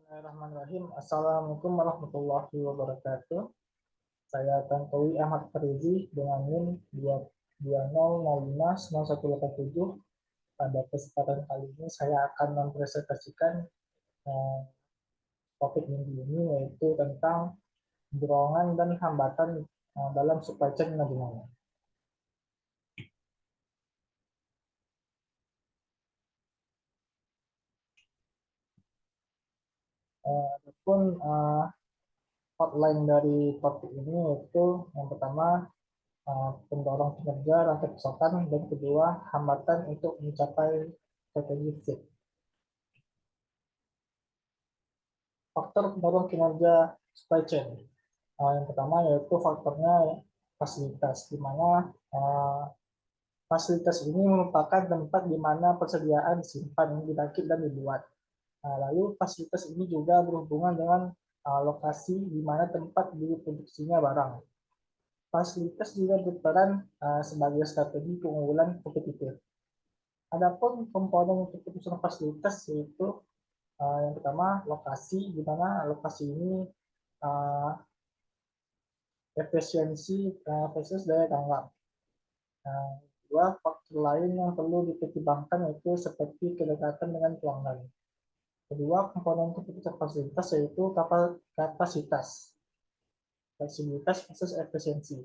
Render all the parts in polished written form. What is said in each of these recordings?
Bismillahirrahmanirrahim. Assalamualaikum warahmatullahi wabarakatuh. Saya Tantowi Ahmad Farizi dengan NIM 20059187. Pada kesempatan kali ini saya akan mempresentasikan eh, topik minggu ini, yaitu tentang dorongan dan hambatan dalam supply chain dan demand. Adapun outline dari topik ini yaitu yang pertama pendorong kinerja rantai pasokan, dan kedua hambatan untuk mencapai strategi fit. Faktor pendorong kinerja supply chain. Yang pertama yaitu faktornya fasilitas, di mana fasilitas ini merupakan tempat di mana persediaan disimpan, dirakit, dan dibuat. Lalu fasilitas ini juga berhubungan dengan lokasi di mana tempat diproduksinya barang. Fasilitas juga berperan sebagai strategi keunggulan kompetitif. Adapun komponen keputusan fasilitas yaitu yang pertama lokasi, di mana lokasi ini uh, efisiensi versus daya tanggap. Dua faktor lain yang perlu dipertimbangkan yaitu seperti kedekatan dengan pelanggan. Kedua komponen keputusan fasilitas yaitu kapasitas, fleksibilitas versus efisiensi.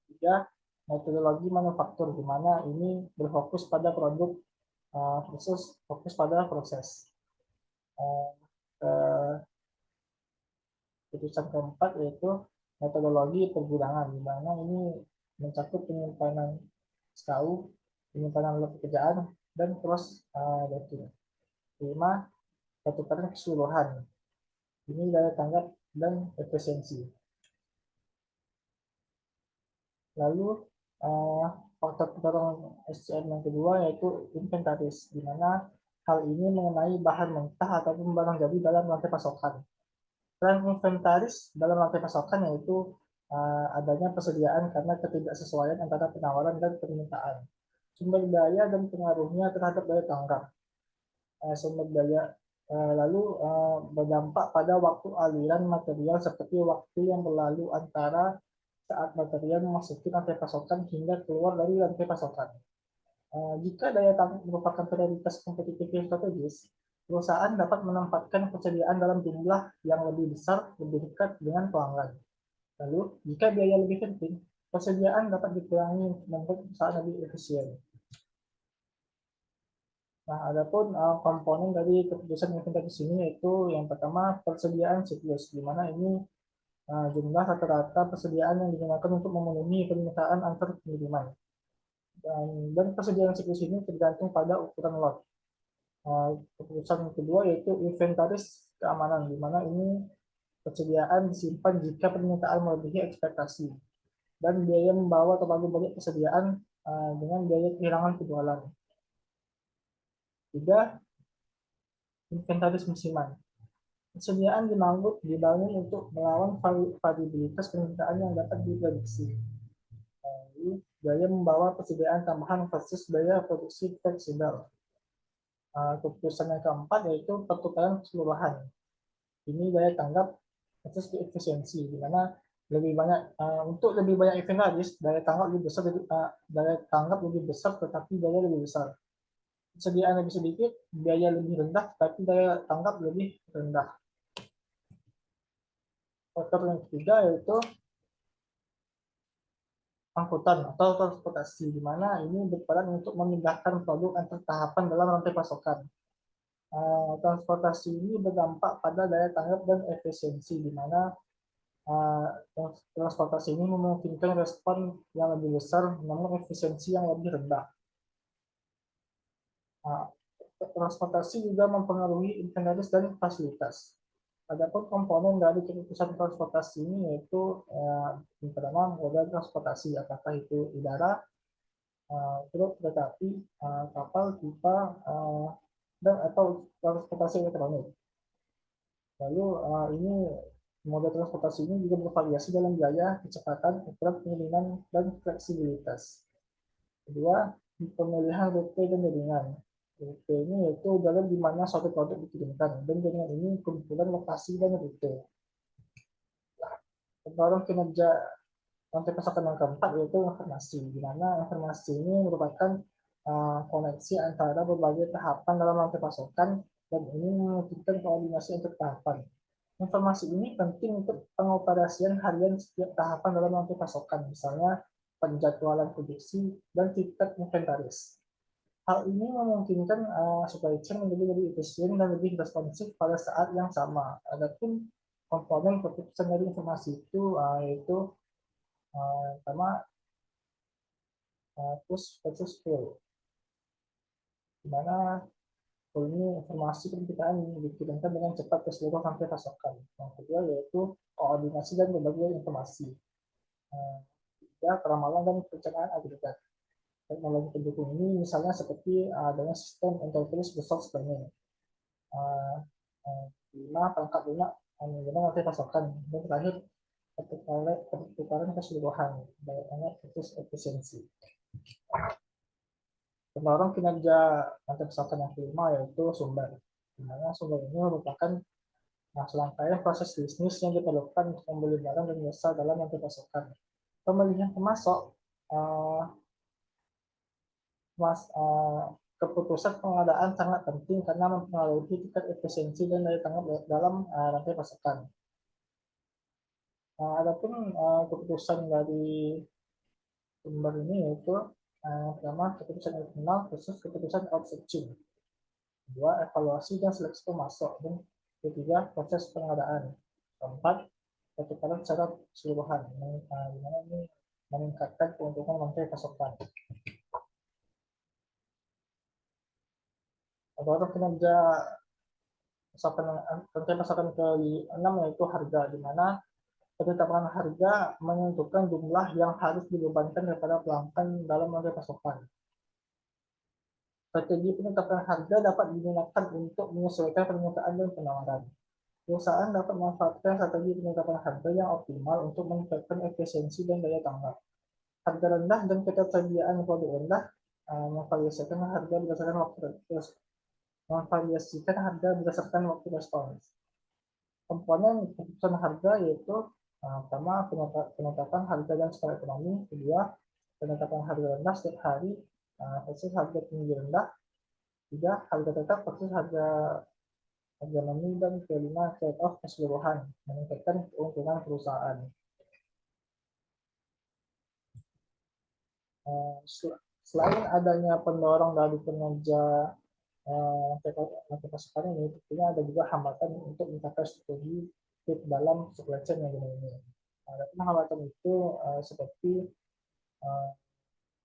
Tiga metodologi manufaktur, di mana ini berfokus pada produk versus fokus pada proses. Keputusan keempat yaitu metodologi pergudangan, di mana ini mencakup penyimpanan SKU, penyimpanan lot pekerjaan, dan cross docking. Kelima, pertukaran keseluruhan. Ini daya tanggap dan efisiensi. Lalu faktor pendorong SCM yang kedua yaitu inventaris, di mana hal ini mengenai bahan mentah ataupun barang jadi dalam rantai pasokan. Peran inventaris dalam rantai pasokan yaitu adanya persediaan karena ketidaksesuaian antara penawaran dan permintaan. Sumber daya dan pengaruhnya terhadap daya tanggap. Sumber daya lalu berdampak pada waktu aliran material, seperti waktu yang berlalu antara saat material memasuki rantai pasokan hingga keluar dari rantai pasokan. Jika daya tanggap merupakan prioritas kompetitif yang strategis, perusahaan dapat menempatkan persediaan dalam jumlah yang lebih besar, lebih dekat dengan pelanggan. Lalu, jika biaya lebih penting, persediaan dapat dikurangi untuk membuat perusahaan lebih efisien. Nah, adapun komponen dari keputusan inventaris ini yaitu yang pertama persediaan siklus, di mana ini jumlah rata-rata persediaan yang digunakan untuk memenuhi permintaan antar pengiriman. Dan persediaan siklus ini tergantung pada ukuran lot. Keputusan kedua yaitu inventaris keamanan, di mana ini persediaan disimpan jika permintaan melebihi ekspektasi, dan biaya membawa terlalu banyak persediaan dengan biaya kehilangan penjualan. Tiga, inventaris musiman. Persediaan dibangun untuk melawan variabilitas permintaan yang dapat diprediksi. Lalu, biaya membawa persediaan tambahan versus biaya produksi fleksibel. Keputusan yang keempat yaitu pertukaran keseluruhan. Ini daya tanggap versus efisiensi, di mana lebih banyak untuk lebih banyak inventaris, daya tanggap lebih besar tetapi biaya lebih besar. Persediaan lebih sedikit, biaya lebih rendah tapi daya tanggap lebih rendah. Faktor yang ketiga yaitu angkutan atau transportasi, di mana ini berperan untuk memindahkan produk antar tahapan dalam rantai pasokan. Transportasi ini berdampak pada daya tanggap dan efisiensi, di mana transportasi ini memungkinkan respon yang lebih besar namun efisiensi yang lebih rendah. Transportasi juga mempengaruhi inventaris dan fasilitas. Adapun komponen dari keputusan transportasi ini yaitu yang pertama moda transportasi, apakah itu udara, truk, kereta api, kapal, pipa, dan atau transportasi elektronik. Lalu ini moda transportasi ini juga bervariasi dalam biaya, kecepatan, ukuran pengiriman, dan fleksibilitas. Kedua, pemilihan rute dan jaringan. Rute ini yaitu jalan di mana suatu produk dikirimkan, dan dengan ini kumpulan lokasi dan rute. Pendorong kinerja rantai pasokan yang keempat yaitu informasi, di mana informasi ini merupakan koneksi antara berbagai tahapan dalam rantai pasokan, dan ini memungkinkan koordinasi untuk tahapan. Informasi ini penting untuk pengoperasian harian setiap tahapan dalam rantai pasokan, misalnya penjadwalan produksi dan tingkat inventaris. Hal ini memungkinkan supply chain menjadi lebih efisien dan lebih responsif pada saat yang sama. Adapun komponen keputusan dari informasi itu yaitu pertama push versus pull, di mana pull ini informasi penciptaan dikirimkan dengan cepat ke seluruh rantai pasokan. Yang kedua yaitu koordinasi dan berbagi informasi. Ketiga, keramalan dan perencanaan agregat. Teknologi pendukung ini misalnya seperti adanya sistem enterprise resource planning. Uh, Lima, perangkat lunak menggunakan rantai pasokan. Dan terakhir, pertukaran keseluruhan, baik energi versus efisiensi. Pendorong kinerja rantai pasokan yang kelima yaitu sumber. Di mana sumber ini merupakan serangkaian proses bisnis yang diperlukan untuk membeli barang dan jasa dalam rantai pasokan. Pemilihan pemasok, uh, mas, keputusan pengadaan sangat penting karena mempengaruhi tingkat efisiensi dan daya tanggap dalam rantai pasokan. Adapun keputusan dari sumber ini yaitu pertama keputusan internal khusus keputusan outsourcing, kedua evaluasi dan seleksi pemasok, dan ketiga proses pengadaan, keempat pertukaran secara keseluruhan, di mana ini meningkatkan keuntungan rantai pasokan. Baru kinerja rantai pasokan ke-6 yaitu harga, di mana penetapan harga menentukan jumlah yang harus dibebankan kepada pelanggan dalam rantai pasokan. Strategi penetapan harga dapat digunakan untuk menyesuaikan permintaan dan penawaran. Perusahaan dapat memanfaatkan strategi penetapan harga yang optimal untuk meningkatkan efisiensi dan daya tanggap. Harga rendah dan ketersediaan produk rendah memvariasikan harga berdasarkan waktu respons. Komponen keputusan harga yaitu pertama penetapan harga dan skala ekonomi, kedua penetapan harga rendah setiap hari versus harga tinggi rendah, tiga harga tetap versus harga ekonomi, dan kelima trade off keseluruhan meningkatkan keuntungan perusahaan. Selain adanya pendorong dari kinerja pasokan ini, tentunya ada juga hambatan untuk mencapai strategi dalam supply chain yang ini. Ada hambatan itu seperti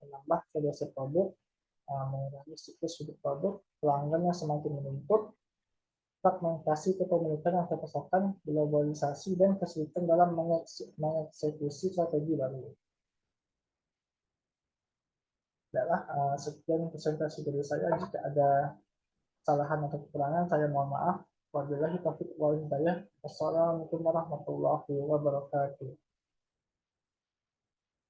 menambah variasi produk, mengurangi siklus hidup produk, pelanggan yang semakin menuntut, fragmentasi kepemilikan rantai pasokan, globalisasi, dan kesulitan dalam mengeksekusi strategi baru. Adalah sekian presentasi dari saya. Jika ada kesalahan atau kekurangan, saya mohon maaf. Wabillahi taufiq wal hidayah. Wassalamualaikum warahmatullahi wabarakatuh.